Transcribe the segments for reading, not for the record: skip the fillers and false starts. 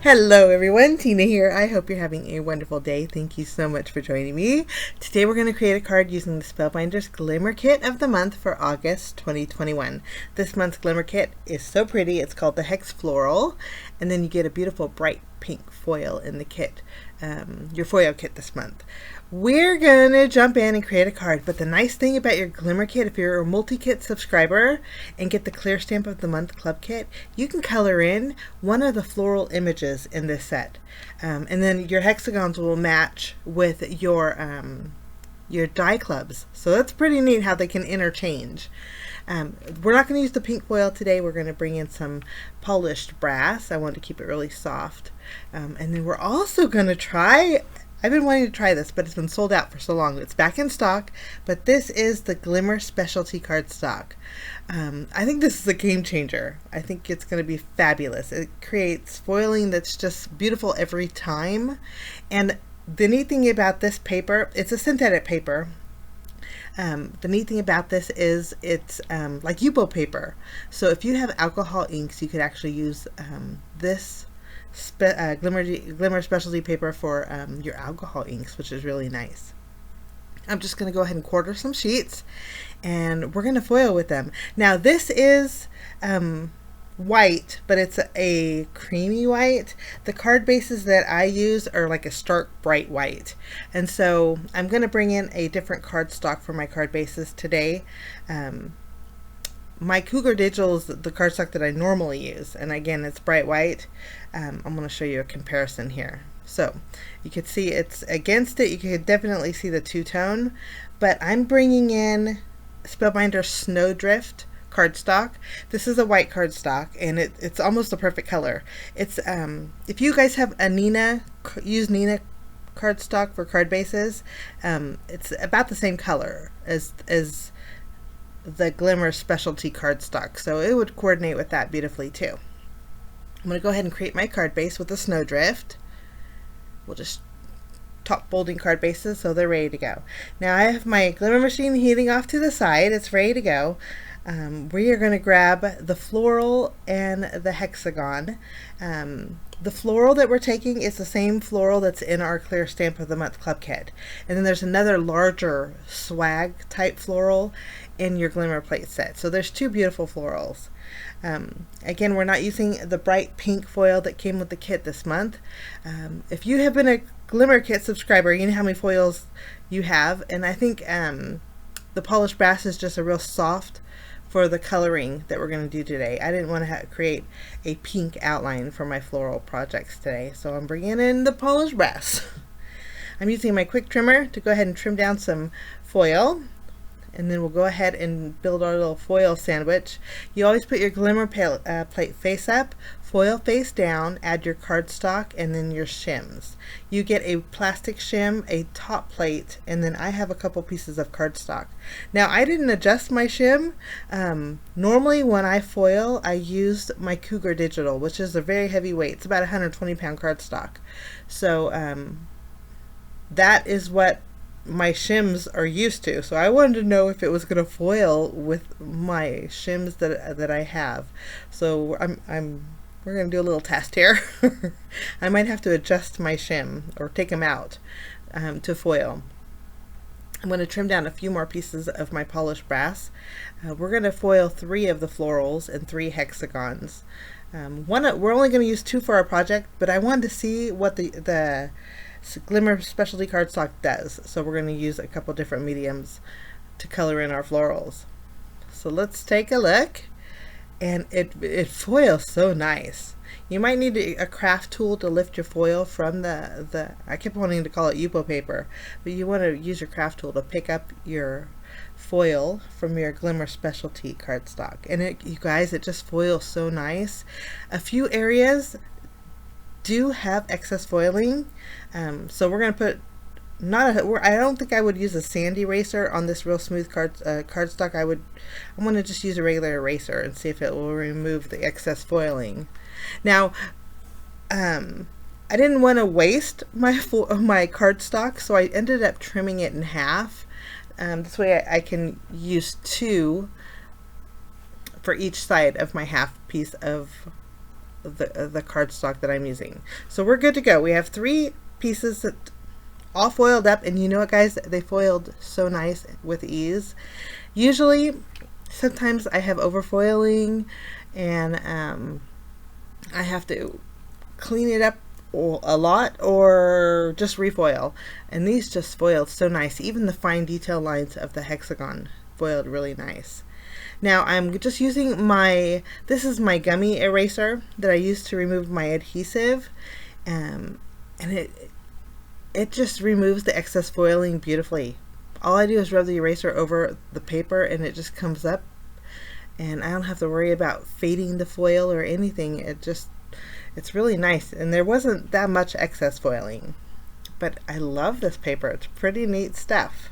Hello everyone, Tina here. I hope you're having a wonderful day. Thank you so much for joining me. Today we're going to create a card using the Spellbinders Glimmer Kit of the month for August 2021. This month's Glimmer Kit is so pretty. It's called the Hex Floral, and then you get a beautiful bright pink foil in the kit, your foil kit this month. We're going to jump in and create a card, but the nice thing about your Glimmer Kit, if you're a multi-kit subscriber and get the Clear Stamp of the Month Club Kit, you can color in one of the floral images in this set. And then your hexagons will match with your die clubs. So that's pretty neat how they can interchange. We're not going to use the pink foil today. We're going to bring in some polished brass. I want to keep it really soft. And then we're also going to try... I've been wanting to try this, but it's been sold out for so long. It's back in stock, but this is the Glimmer Specialty Cardstock. I think this is a game changer. I think it's going to be fabulous. It creates foiling that's just beautiful every time. And the neat thing about this paper, it's a synthetic paper. The neat thing about this is it's like Yupo paper. So if you have alcohol inks, you could actually use this Glimmer Specialty paper for your alcohol inks, which is really nice. I'm just going to go ahead and quarter some sheets, and we're going to foil with them. Now this is white, but it's a creamy white. The card bases that I use are like a stark bright white, and so I'm going to bring in a different cardstock for my card bases today. My Cougar Digital is the cardstock that I normally use, and again it's bright white. I'm going to show you a comparison here. So you can see it's against it. You can definitely see the two-tone, but I'm bringing in Spellbinders Snowdrift cardstock. This is a white cardstock, and it's almost the perfect color. It's if you guys have a use Nina cardstock for card bases, it's about the same color as the Glimmer Specialty Cardstock, so it would coordinate with that beautifully too. I'm going to go ahead and create my card base with a Snowdrift. We'll just top folding card bases so they're ready to go. Now I have my Glimmer machine heating off to the side. It's ready to go. We are going to grab the floral and the hexagon. The floral that we're taking is the same floral that's in our Clear Stamp of the Month Club Kit. And then there's another larger swag type floral in your Glimmer Plate set. So there's two beautiful florals. Again, we're not using the bright pink foil that came with the kit this month. If you have been a Glimmer Kit subscriber, you know how many foils you have. And I think the polished brass is just a real soft for the coloring that we're going to do today. I didn't want to create a pink outline for my floral projects today, so I'm bringing in the polished brass. I'm using my quick trimmer to go ahead and trim down some foil, and then we'll go ahead and build our little foil sandwich. You always put your Glimmer plate face up, foil face down, add your cardstock, and then your shims. You get a plastic shim, a top plate, and then I have a couple pieces of cardstock. Now I didn't adjust my shim. Normally when I foil, I use my Cougar Digital, which is a very heavy weight. It's about 120-pound cardstock. So that is what my shims are used to. So I wanted to know if it was going to foil with my shims that I have. So we're going to do a little test here. I might have to adjust my shim or take them out to foil. I'm going to trim down a few more pieces of my polished brass. We're going to foil 3 of the florals and 3 hexagons. We're only going to use 2 for our project, but I wanted to see what the Glimmer Specialty Cardstock does. So we're going to use a couple different mediums to color in our florals. So let's take a look. And it foils so nice. You might need a craft tool to lift your foil from I kept wanting to call it Yupo paper, but you want to use your craft tool to pick up your foil from your Glimmer Specialty Cardstock. And you guys, it just foils so nice. A few areas do have excess foiling, so we're going to put I don't think I would use a sand eraser on this real smooth cardstock. I'm going to just use a regular eraser and see if it will remove the excess foiling. Now, I didn't want to waste my cardstock, so I ended up trimming it in half. This way I can use 2 for each side of my half piece of the cardstock that I'm using. So we're good to go. We have 3 pieces that all foiled up, and you know what, guys, they foiled so nice with ease. Usually, sometimes I have overfoiling, and I have to clean it up a lot or just refoil, and these just foiled so nice. Even the fine detail lines of the hexagon foiled really nice. Now I'm just using this is my gummy eraser that I use to remove my adhesive, and it just removes the excess foiling beautifully. All I do is rub the eraser over the paper and it just comes up, and I don't have to worry about fading the foil or anything. It's really nice, and there wasn't that much excess foiling. But I love this paper. It's pretty neat stuff.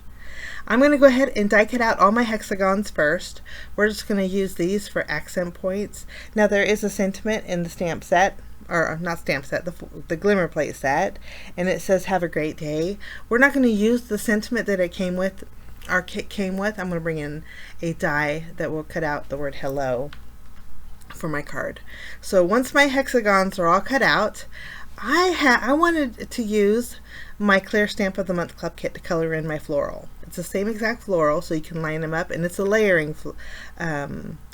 I'm going to go ahead and die cut out all my hexagons first. We're just going to use these for accent points. Now there is a sentiment in the stamp set, or not stamp set, the Glimmer Plate set, and it says have a great day. We're not going to use the sentiment that it came with, our kit came with. I'm going to bring in a die that will cut out the word hello for my card. So once my hexagons are all cut out, I wanted to use my Clear Stamp of the Month Club kit to color in my floral. It's the same exact floral, so you can line them up, and it's a layering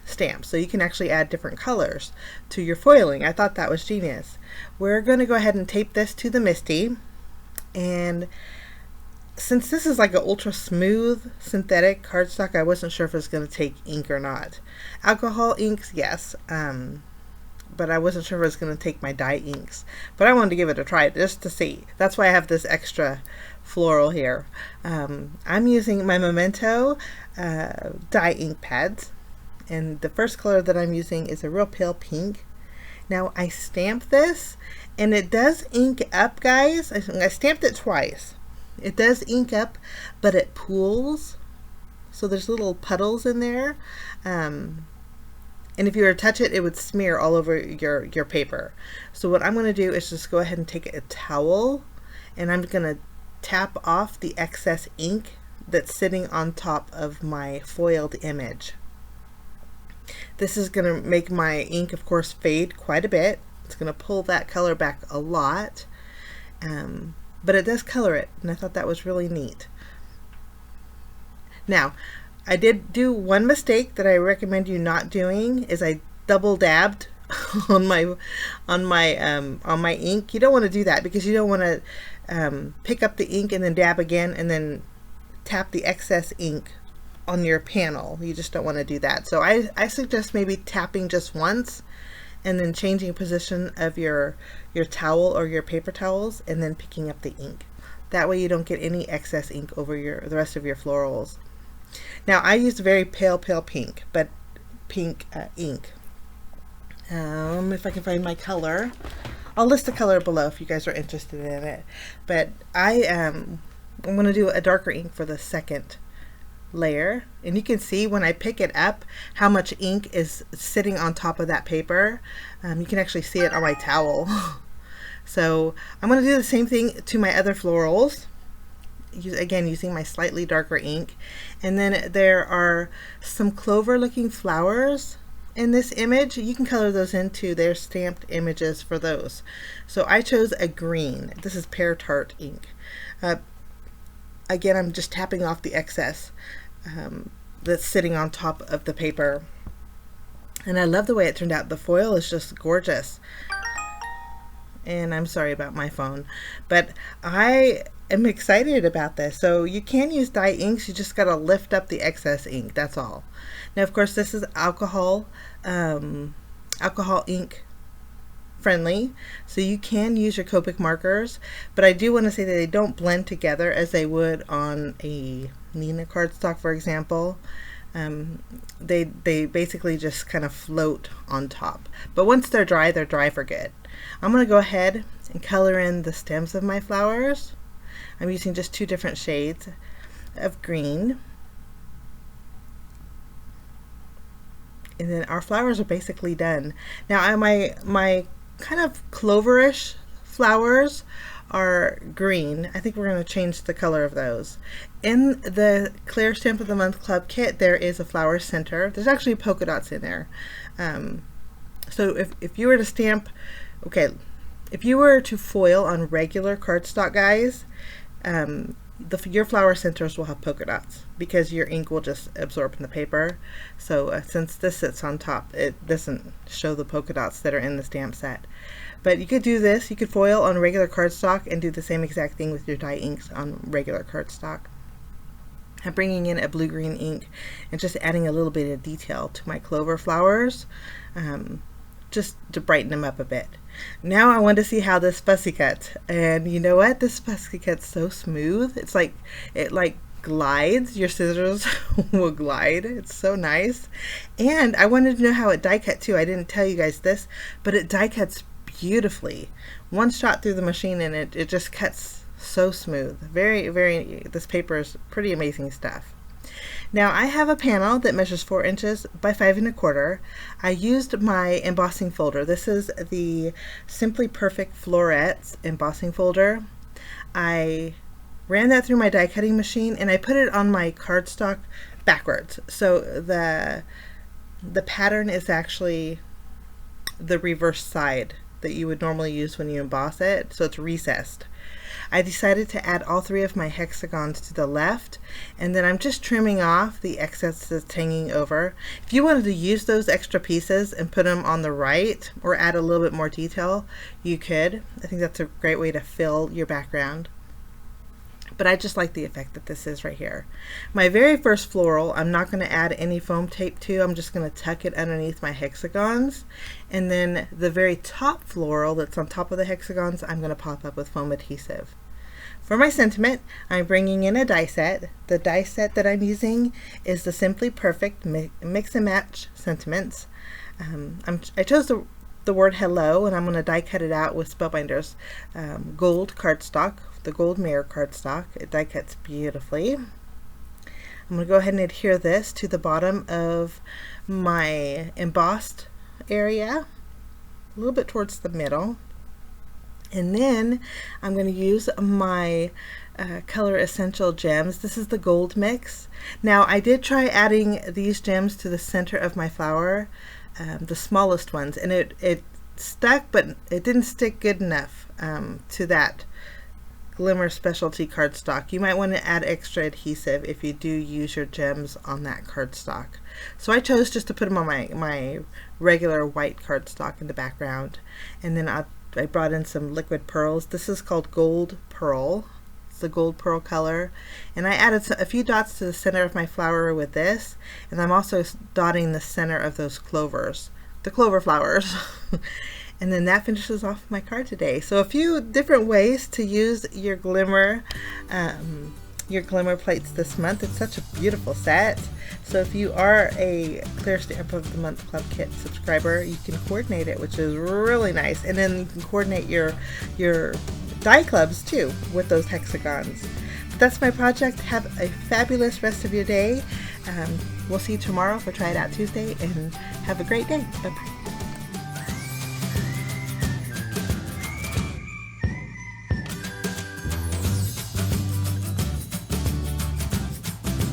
stamp, so you can actually add different colors to your foiling. I thought that was genius. We're going to go ahead and tape this to the Misty, and since this is like an ultra smooth synthetic cardstock, I wasn't sure if it's going to take ink or not. Alcohol inks, yes, but I wasn't sure if it was going to take my dye inks. But I wanted to give it a try just to see. That's why I have this extra floral here. I'm using my Memento dye ink pads, and the first color that I'm using is a real pale pink. Now I stamped this, and it does ink up, guys. I stamped it twice. It does ink up, but it pools, so there's little puddles in there, and if you were to touch it, it would smear all over your paper. So what I'm going to do is just go ahead and take a towel, and I'm going to tap off the excess ink that's sitting on top of my foiled image. This is going to make my ink, of course, fade quite a bit. It's going to pull that color back a lot, but it does color it, and I thought that was really neat. Now, I did do one mistake that I recommend you not doing, is I double dabbed on my ink. You don't want to do that, because you don't want to pick up the ink and then dab again and then tap the excess ink on your panel. You just don't want to do that. So I suggest maybe tapping just once and then changing position of your towel or your paper towels, and then picking up the ink. That way you don't get any excess ink over the rest of your florals. Now I used very pale pink, but pink ink. If I can find my color, I'll list the color below if you guys are interested in it. But I'm going to do a darker ink for the second layer, and you can see when I pick it up how much ink is sitting on top of that paper. You can actually see it on my towel. So I'm going to do the same thing to my other florals, again using my slightly darker ink. And then there are some clover looking flowers in this image. You can color those into their stamped images for those. So I chose a green. This is Pear Tart ink. Again, I'm just tapping off the excess that's sitting on top of the paper. And I love the way it turned out. The foil is just gorgeous. And I'm sorry about my phone, but I am excited about this. So you can use dye inks, you just got to lift up the excess ink, that's all. Now of course this is alcohol ink friendly, so you can use your Copic markers, but I do want to say that they don't blend together as they would on a Nina cardstock, for example. They basically just kind of float on top, but once they're dry for good. I'm going to go ahead and color in the stems of my flowers. I'm using just 2 different shades of green. And then our flowers are basically done. Now my kind of cloverish flowers are green. I think we're going to change the color of those. In the Clear Stamp of the Month Club kit, there is a flower center. There's actually polka dots in there. So if you were to stamp, okay, if you were to foil on regular cardstock, guys, your flower centers will have polka dots because your ink will just absorb in the paper. So since this sits on top, it doesn't show the polka dots that are in the stamp set. But you could do this, you could foil on regular cardstock and do the same exact thing with your dye inks on regular cardstock. I'm bringing in a blue-green ink and just adding a little bit of detail to my clover flowers, just to brighten them up a bit. Now I want to see how this fussy cuts, and you know what? This fussy cut's so smooth. It's like, it like glides. Your scissors will glide. It's so nice. And I wanted to know how it die cut too. I didn't tell you guys this, but it die cuts beautifully. One shot through the machine and it just cuts so smooth. This paper is pretty amazing stuff. Now I have a panel that measures 4 inches by 5 1/4. I used my embossing folder. This is the Simply Perfect Florets embossing folder. I ran that through my die cutting machine and I put it on my cardstock backwards. So the pattern is actually the reverse side that you would normally use when you emboss it, so it's recessed. I decided to add all 3 of my hexagons to the left, and then I'm just trimming off the excess that's hanging over. If you wanted to use those extra pieces and put them on the right or add a little bit more detail, you could. I think that's a great way to fill your background. But I just like the effect that this is right here. My very first floral, I'm not going to add any foam tape to. I'm just going to tuck it underneath my hexagons. And then the very top floral that's on top of the hexagons, I'm going to pop up with foam adhesive. For my sentiment, I'm bringing in a die set. The die set that I'm using is the Simply Perfect Mix and Match Sentiments. I chose the word hello, and I'm going to die cut it out with Spellbinders gold cardstock, the gold mirror cardstock. It die cuts beautifully. I'm going to go ahead and adhere this to the bottom of my embossed area, a little bit towards the middle. And then I'm going to use my Color Essential gems. This is the gold mix. Now I did try adding these gems to the center of my flower, the smallest ones, and it stuck, but it didn't stick good enough to that Glimmer Specialty Cardstock. You might want to add extra adhesive if you do use your gems on that cardstock. So I chose just to put them on my regular white cardstock in the background, and then I brought in some liquid pearls. This is called Gold Pearl. It's the gold pearl color, and I added a few dots to the center of my flower with this, and I'm also dotting the center of those clovers, the clover flowers. And then that finishes off my card today. So a few different ways to use your glimmer plates this month. It's such a beautiful set. So if you are a Clear Stamp of the Month Club Kit subscriber, you can coordinate it, which is really nice. And then you can coordinate your die clubs too with those hexagons. But that's my project. Have a fabulous rest of your day. We'll see you tomorrow for Try It Out Tuesday, and have a great day. Bye-bye.